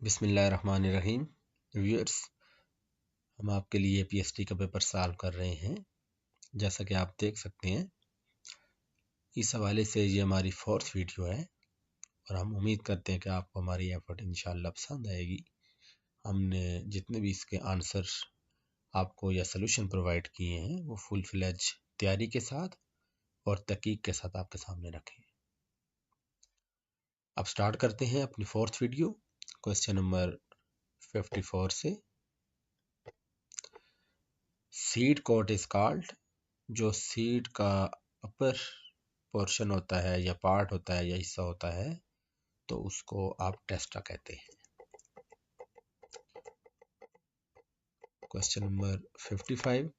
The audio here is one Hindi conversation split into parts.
बिस्मिल्लाहिर्रहमानिर्रहीम। व्यूअर्स, हम आपके लिए पीएसटी का पेपर सॉल्व कर रहे हैं। जैसा कि आप देख सकते हैं, इस हवाले से ये हमारी 4th वीडियो है और हम उम्मीद करते हैं कि आपको हमारी एफर्ट इंशाल्लाह पसंद आएगी। हमने जितने भी इसके आंसर आपको या सलूशन प्रोवाइड किए हैं वो फुल फ्लेज तैयारी के साथ और तहकीक के साथ आपके सामने रखे। अब स्टार्ट करते हैं अपनी 4th वीडियो क्वेश्चन नंबर 54 से। सीड कोट इज कॉल्ड, जो सीड का अपर पोर्शन होता है या पार्ट होता है या हिस्सा होता है तो उसको आप टेस्टा कहते हैं। Question number 55,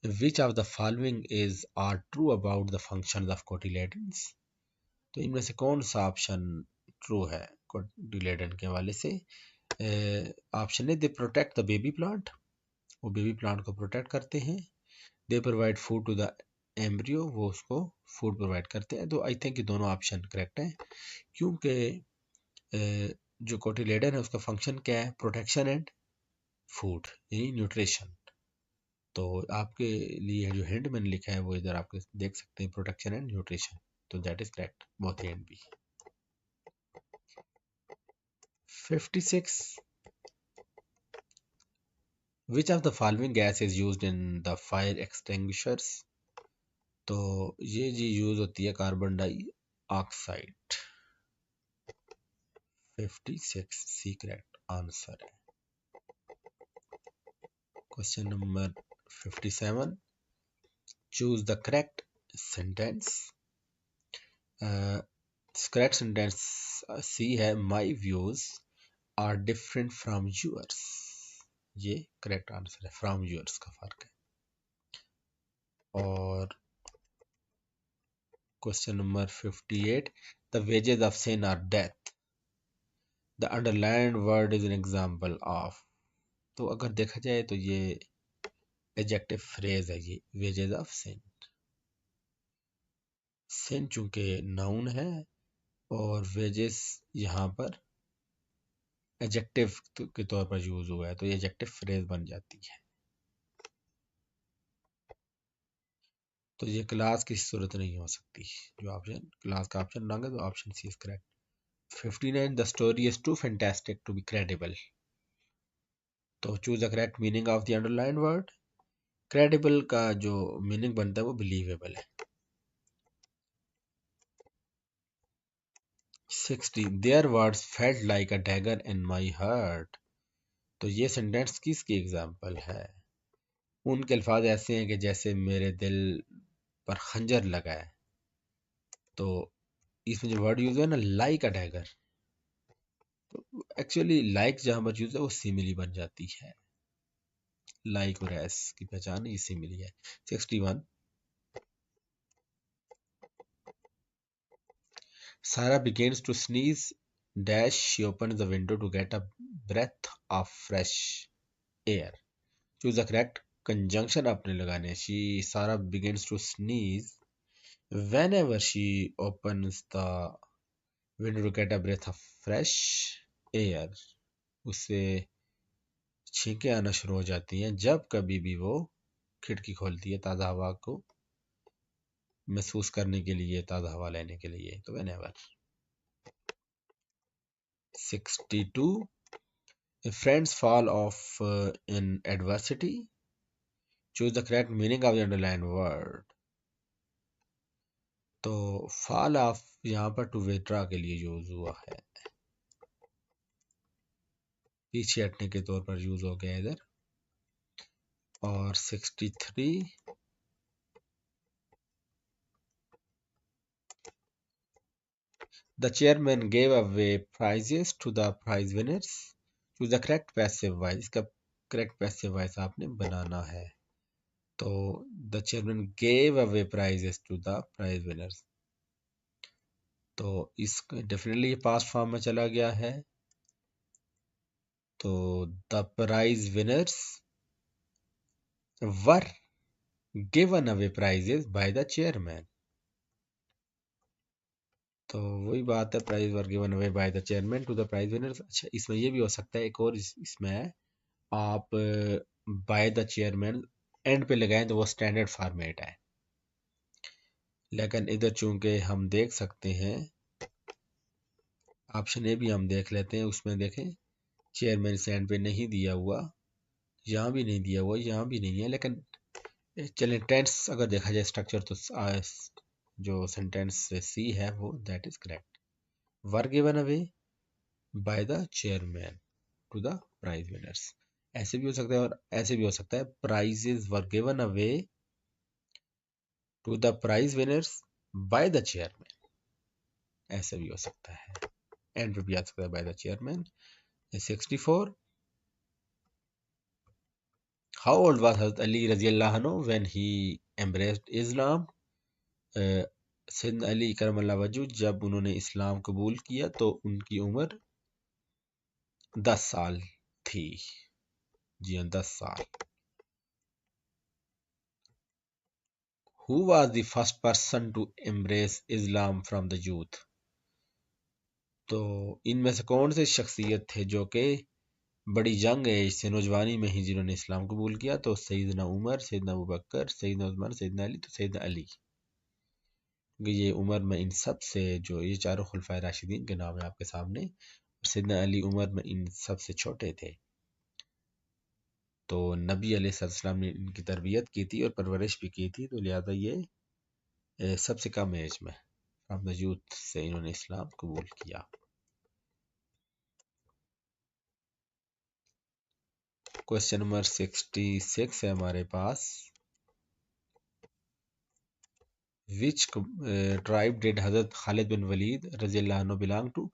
which of the following is are true about the function of cotyledons. तो इनमें से कौन सा ऑप्शन ट्रू है कोटिलेडन के हवाले से। Option A, they protect the baby plant, वो बेबी प्लांट को प्रोटेक्ट करते हैं। They provide food to the embryo, वो उसको फूड प्रोवाइड करते हैं। तो आई थिंक ये दोनों ऑप्शन करेक्ट हैं, क्योंकि जो कोटिलेडन है उसका फंक्शन क्या है, प्रोटेक्शन एंड फूड यानी न्यूट्रिशन। तो आपके लिए जो हिंट मैंने लिखा है वो इधर आप देख सकते हैं, प्रोटेक्शन एंड न्यूट्रिशन। तो that is correct, both A and B. 56, which of the following gas is used in the fire extinguishers. तो ये जी यूज होती है carbon dioxide. 56 C correct answer है। Question number 57, choose the correct sentence. Correct sentence C है, my views are different from yours. ये करेक्ट आंसर है, फ्रॉम यूअर्स का फर्क है। और question number 58, the wages of sin are death, the underlined word is an example of. तो अगर देखा जाए तो ये एडजेक्टिव फ्रेज है, ये वेजेस ऑफ सिन। सिन चूंकि नाउन है और वेजेस यहाँ पर एडजेक्टिव के तौर पर यूज हुआ है, तो ये एडजेक्टिव फ्रेज बन जाती है। तो ये क्लास की सूरत नहीं हो सकती। जो ऑप्शन क्लास का ऑप्शन रॉन्ग है, तो option C is correct. 59, the story is too fantastic to be credible. तो choose the correct meaning of the underline word. Credible का जो मीनिंग बनता है वो बिलीवेबल है। 60, their words felt like a dagger in my heart. तो ये सेंटेंस किसकी एग्जाम्पल है। उनके अल्फाज ऐसे हैं कि जैसे मेरे दिल पर खंजर लगा है। तो इसमें जो वर्ड यूज है ना, लाइक अ डैगर, तो एक्चुअली लाइक जहां पर यूज है वो सिमिली बन जाती है। लाइक और एस की पहचान ये सिमिली है। 61, Sarah begins to sneeze dash she opens the window to get a breath of fresh air. Choose the correct conjunction आपने लगाने। Sarah begins to sneeze whenever she opens the window to get a breath of fresh air. उससे छींकें आना शुरू हो जाती हैं जब कभी भी वो खिड़की खोलती है ताज़ा हवा को महसूस करने के लिए, ताज़ा हवा लेने के लिए। तो whenever। 62, if friends fall off in adversity, choose the correct meaning of the underlined word. तो fall off यहाँ पर टू विथड्रॉ के लिए यूज हुआ है, पीछे हटने के तौर पर यूज हो गया इधर। और 63, the chairman gave away prizes to the prize winners. choose the correct passive voice। इसका करेक्ट पैसिव वॉइस आपने बनाना है। तो the chairman gave away prizes to the prize winners, तो इसका डेफिनेटली पास्ट फॉर्म में चला गया है। तो the prize winners were given away prizes by the chairman. तो वही बात है, prize were given away by the chairman to the prize winners. अच्छा, इसमें ये भी हो सकता है, एक और इसमें है, आप बाय द चेयरमैन एंड पे लगाएं तो वो स्टैंडर्ड फॉर्मेट है, लेकिन इधर चूंकि हम देख सकते हैं, ऑप्शन ए भी हम देख लेते हैं, उसमें देखें चेयरमैन से एंड पे नहीं दिया हुआ, यहाँ भी नहीं दिया हुआ, यहाँ भी नहीं है, लेकिन चलें टेंस अगर देखा जाए स्ट्रक्चर तो जो सेंटेंस सी है वो that is correct. Were given away by the chairman to the prize winners, ऐसे भी हो सकता है और ऐसे भी हो सकता है, prizes were given away to the prize winners by the chairman, ऐसे भी हो सकता है, एंड पे भी आ सकता है bye the chairman. 64, how old was हज़रत अली रजी अल्लाह अन्हु व्हेन ही एम्ब्रेस्ड इस्लाम, सैयदना अली करमल्लाहु वजहू जब उन्होंने इस्लाम कबूल किया तो उनकी उम्र 10 साल थी। जी हाँ, 10 साल। Who was the first person to embrace Islam from the youth, तो इनमें से कौन से शख्सियत थे जो कि बड़ी यंग एज से, नौजवानी में ही जिन्होंने इस्लाम कबूल किया, तो सैयदना उमर, सैयदना अबू बकर, सैयदना उस्मान, सैयदना अली, तो सैयदना अली। ये उमर में इन सब से, जो ये चारों खुलफाए राशिदीन के नाम है आपके सामने, सैयदना अली उमर में इन सब से छोटे थे। तो नबी अलैहिस्सलाम ने इनकी तरबियत की थी और परवरिश भी की थी, तो लिहाजा ये सबसे कम एज में फ्रॉम द यूथ से इन्होंने इस्लाम कबूल किया। क्वेश्चन नंबर 66 है हमारे पास, विच ट्राइब डिड हजरत खालिद बिन वलीद रजी अल्लाह अन्हु बिलोंग टू,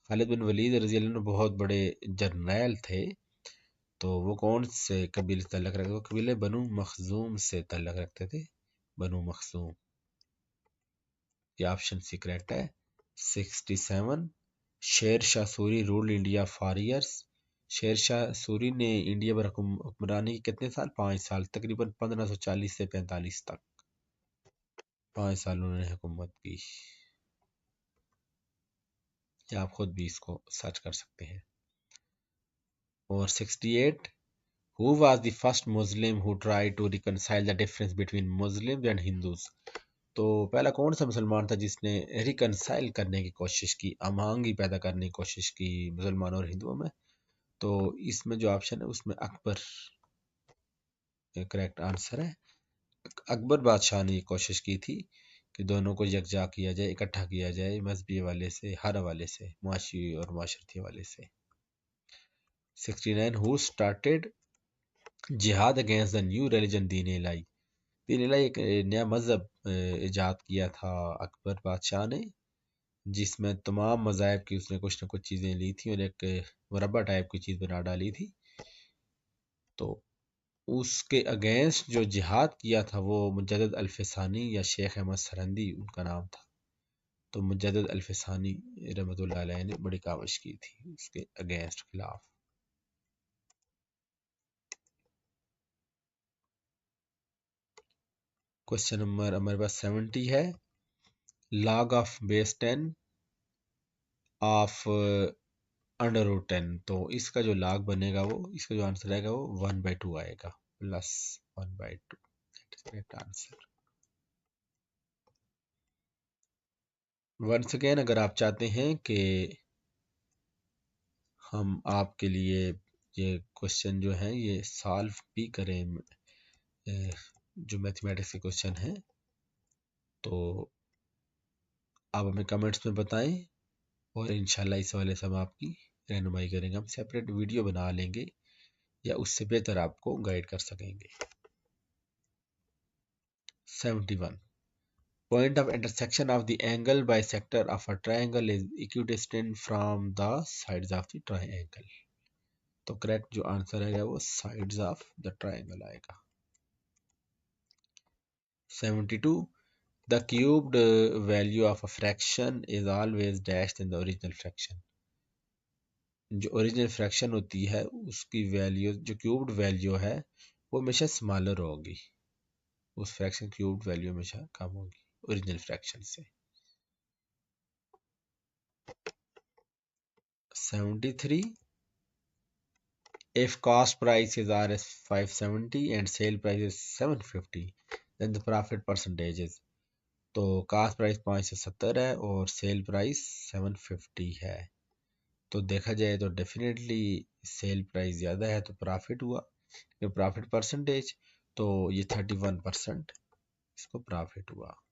खालिद बिन वलीद रजी अल्लाह अन्हु बहुत बड़े जर्नैल थे, तो वो कौन से कबीले से तल्लक रखते थे, वो कबीले बनु मखजूम से तल्लक रखते थे, बनु मखजूम। ये ऑप्शन सी करेक्ट है। 67, Sher Shah Suri ruled India for years, Sher Shah Suri ने इंडिया पर हुक्मरानी की कितने साल, 5 साल, तकरीबन 1540 से 45 तक, 5 साल उन्होंने हुकूमत की। या आप खुद भी इसको सर्च कर सकते हैं। और 68, who was the first Muslim who try to reconcile the difference between Muslims and Hindus, तो पहला कौन सा मुसलमान था जिसने रिकनसाइल करने की कोशिश की, अमांगी पैदा करने की कोशिश की मुसलमानों और हिंदुओं में, तो इसमें जो ऑप्शन है उसमें अकबर करेक्ट आंसर है। अकबर बादशाह ने ये कोशिश की थी कि दोनों को यकजा किया जाए, इकट्ठा किया जाए, मजहबी हवाले से, हर हवाले से, मुआशी और माशरती हवाले से। 69, हु स्टार्टेड जिहाद अगेंस्ट द न्यू रिलीजन दीन इलाही, दीन इलाही एक नया मजहब इजाद किया था अकबर बादशाह ने, जिसमें तमाम मज़ाहिब की उसने कुछ ना कुछ चीज़ें ली थी और एक मुरब्बा टाइप की चीज़ बना डाली थी। तो उसके अगेंस्ट जो जिहाद किया था वो मुजद्दद अल्फसानी या शेख अहमद सरहंदी उनका नाम था, तो मुजद्दद अल्फसानी रहमतुल्लाह अलैह ने बड़ी काविश की थी उसके अगेंस्ट खिलाफ। क्वेश्चन नंबर हमारे पास 70 है, log of base 10 of under root 10, तो इसका जो लॉग बनेगा वो, इसका जो आंसर आएगा वो 1/2 आएगा, plus 1/2, that is correct answer. Once again, अगर आप चाहते हैं कि हम आपके लिए ये क्वेश्चन जो है ये सॉल्व भी करें, जो मैथमेटिक्स के क्वेश्चन हैं, तो आप हमें कमेंट्स में बताएं और इंशाल्लाह इस वाले से हम आपकी रहनुमाई करेंगे, हम सेपरेट वीडियो बना लेंगे या उससे बेहतर आपको गाइड कर सकेंगे। 71, point of intersection of the angle bisector of a triangle is equidistant from the sides of the triangle, तो करेक्ट जो आंसर आएगा वो साइड्स ऑफ द ट्राइंगल आएगा। 72, the cubed value of a fraction is always dashed in the original fraction, जो ओरिजिनल फ्रैक्शन होती है उसकी वैल्यू, जो क्यूब्ड वैल्यू है वो हमेशा स्मॉलर होगी, उस फ्रैक्शन क्यूब्ड वैल्यू हमेशा कम होगी ओरिजिनल फ्रैक्शन से। 73. If cost price is Rs 570 and sale price is 750, then the profit percentage is, तो कास्ट प्राइस 570 है और सेल प्राइस 750 है, तो देखा जाए तो डेफिनेटली सेल प्राइस ज़्यादा है तो प्रॉफिट हुआ, ये प्रॉफिट परसेंटेज, तो ये 31% इसको प्रॉफिट हुआ।